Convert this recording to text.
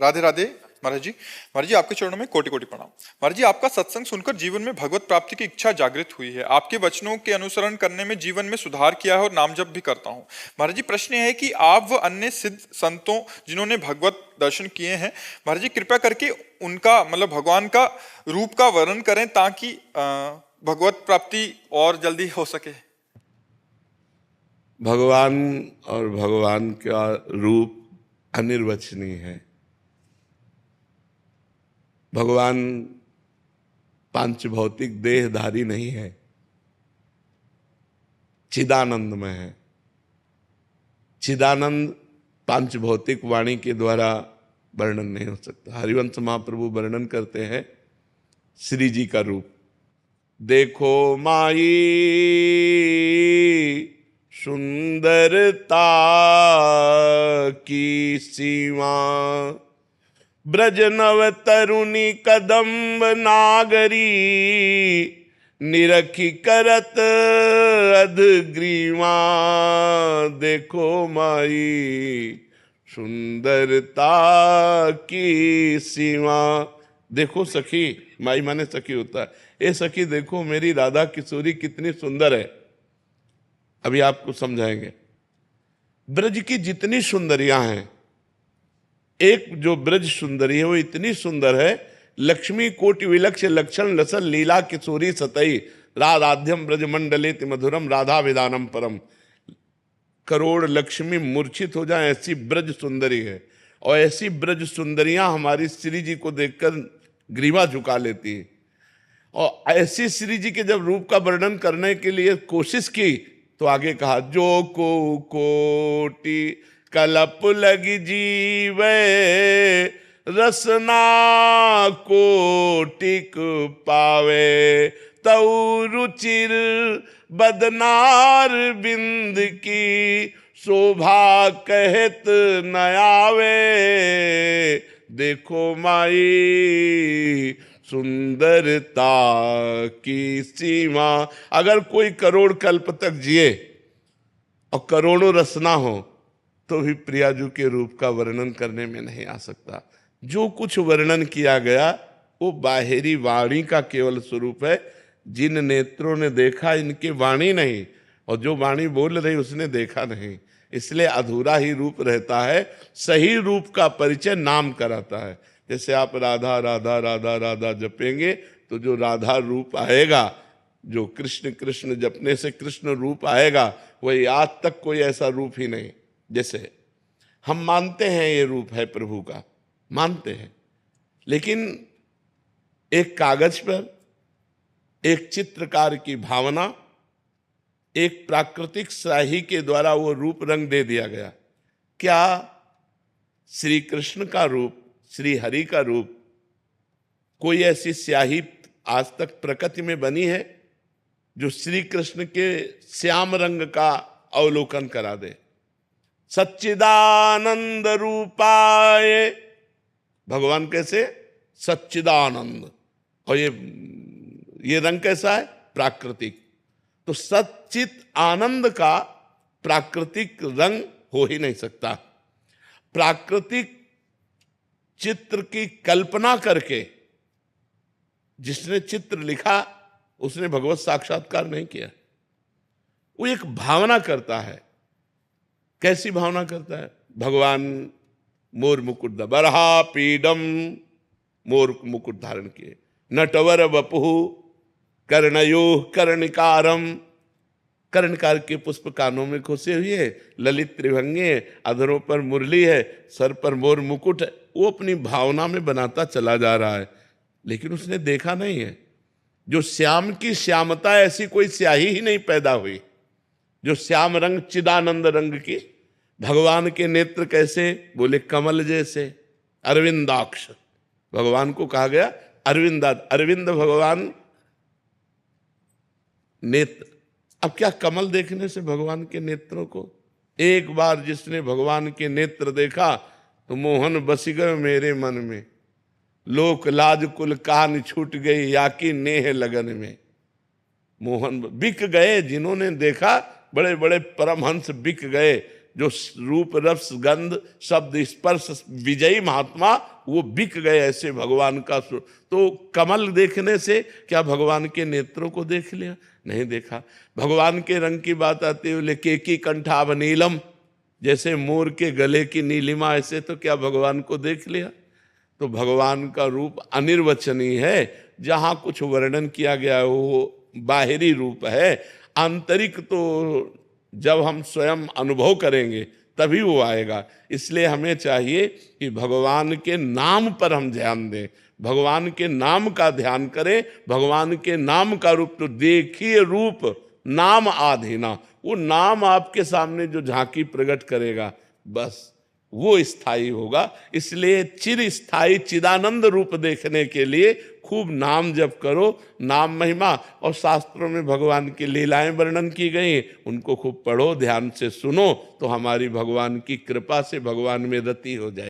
राधे राधे महाराज जी। महाराज जी आपके चरणों में कोटि कोटि प्रणाम। महाराज जी आपका सत्संग सुनकर जीवन में भगवत प्राप्ति की इच्छा जागृत हुई है। आपके वचनों के अनुसरण करने में जीवन में सुधार किया है और नाम जप भी करता हूँ। महाराज जी प्रश्न है कि आप व अन्य सिद्ध संतों जिन्होंने भगवत दर्शन किए हैं, महाराज जी कृपया करके उनका मतलब भगवान का रूप का वर्णन करें ताकि भगवत प्राप्ति और जल्दी हो सके। भगवान और भगवान का रूप अनिर्वचनीय है। भगवान पांच भौतिक देहधारी नहीं है, चिदानंद में है। चिदानंद पांच भौतिक वाणी के द्वारा वर्णन नहीं हो सकता। हरिवंश महाप्रभु वर्णन करते हैं श्री जी का रूप। देखो माई सुंदरता की सीमा, ब्रज नव तरुणी कदम्ब नागरी, निरखी करत अधग्रीवा। देखो माई सुंदरता की सीमा। देखो सखी, माई माने सखी होता है। ए सखी देखो मेरी राधा किशोरी कितनी सुंदर है। अभी आपको समझाएंगे। ब्रज की जितनी सुंदरियां हैं, एक जो ब्रज सुंदरी है वो इतनी सुंदर है, लक्ष्मी कोटि विलक्ष लक्षण लसल लीला किशोरी सतई, राधाध्यम ब्रज मंडलेत मधुरम राधा विदानम परम। करोड़ लक्ष्मी मूर्छित हो जाए ऐसी ब्रज सुंदरी है। और ऐसी ब्रज सुंदरियां हमारी श्री जी को देखकर ग्रीवा झुका लेती है। और ऐसी श्री जी के जब रूप का वर्णन करने के लिए कोशिश की तो आगे कहा, जो को कोटि कलप लगी जीवे, रसना कोटिक पावे, तऊ रुचिर बदनार बिंद की, शोभा कहत न आवे। देखो माई सुंदरता की सीमा। अगर कोई करोड़ कल्प तक जिए और करोड़ों रसना हो तो भी प्रियाजू के रूप का वर्णन करने में नहीं आ सकता। जो कुछ वर्णन किया गया वो बाहरी वाणी का केवल स्वरूप है। जिन नेत्रों ने देखा इनकी वाणी नहीं, और जो वाणी बोल रही उसने देखा नहीं, इसलिए अधूरा ही रूप रहता है। सही रूप का परिचय नाम कराता है। जैसे आप राधा राधा राधा राधा जपेंगे तो जो राधा रूप आएगा, जो कृष्ण कृष्ण जपने से कृष्ण रूप आएगा, वही आज तक कोई ऐसा रूप ही नहीं। जैसे हम मानते हैं ये रूप है प्रभु का, मानते हैं, लेकिन एक कागज पर एक चित्रकार की भावना, एक प्राकृतिक स्याही के द्वारा वो रूप रंग दे दिया गया। क्या श्री कृष्ण का रूप, श्री हरि का रूप, कोई ऐसी स्याही आज तक प्रकृति में बनी है जो श्री कृष्ण के श्याम रंग का अवलोकन करा दे? सच्चिदानंद रूपाय, भगवान कैसे? सच्चिदानंद। और ये रंग कैसा है? प्राकृतिक। तो सच्चित आनंद का प्राकृतिक रंग हो ही नहीं सकता। प्राकृतिक चित्र की कल्पना करके जिसने चित्र लिखा उसने भगवत साक्षात्कार नहीं किया। वो एक भावना करता है। कैसी भावना करता है? भगवान मोर मुकुट बरहा पीडम, मोर मुकुट धारण किए, नटवर वपुहु कर्णयो कर्णिकारम, कर्णकार के पुष्प कानों में खोसे हुए, ललित त्रिभंगे, अधरों पर मुरली है, सर पर मोर मुकुट है। वो अपनी भावना में बनाता चला जा रहा है, लेकिन उसने देखा नहीं है। जो श्याम की श्यामता, ऐसी कोई स्याही ही नहीं पैदा हुई। जो श्याम रंग, चिदानंद रंग की। भगवान के नेत्र कैसे? बोले कमल जैसे, अरविंदाक्ष। भगवान को कहा गया अरविंदाद, अरविंद भगवान नेत्र। अब क्या कमल देखने से भगवान के नेत्रों को? एक बार जिसने भगवान के नेत्र देखा तो मोहन बस गए मेरे मन में, लोक लाज कुल कान छूट गई, या की नेह लगन में। मोहन बिक गए, जिन्होंने देखा बड़े बड़े परमहंस बिक गए। जो रूप रस गंध शब्द स्पर्श विजयी महात्मा वो बिक गए ऐसे भगवान का तो कमल देखने से क्या भगवान के नेत्रों को देख लिया? नहीं देखा। भगवान के रंग की बात आती है, बोले केकी कंठाभ नीलम, जैसे मोर के गले की नीलिमा, ऐसे तो क्या भगवान को देख लिया? तो भगवान का रूप अनिर्वचनीय है। जहाँ कुछ वर्णन किया गया है वो बाहरी रूप है, आंतरिक तो जब हम स्वयं अनुभव करेंगे तभी वो आएगा। इसलिए हमें चाहिए कि भगवान के नाम पर हम ध्यान दें, भगवान के नाम का ध्यान करें। भगवान के नाम का रूप तो देखिए, रूप नाम आधीना, वो नाम आपके सामने जो झांकी प्रकट करेगा बस वो स्थायी होगा। इसलिए चिर स्थायी चिदानंद रूप देखने के लिए खूब नाम जप करो, नाम महिमा। और शास्त्रों में भगवान की लीलाएं वर्णन की गई, उनको खूब पढ़ो, ध्यान से सुनो, तो हमारी भगवान की कृपा से भगवान में रति हो जाए।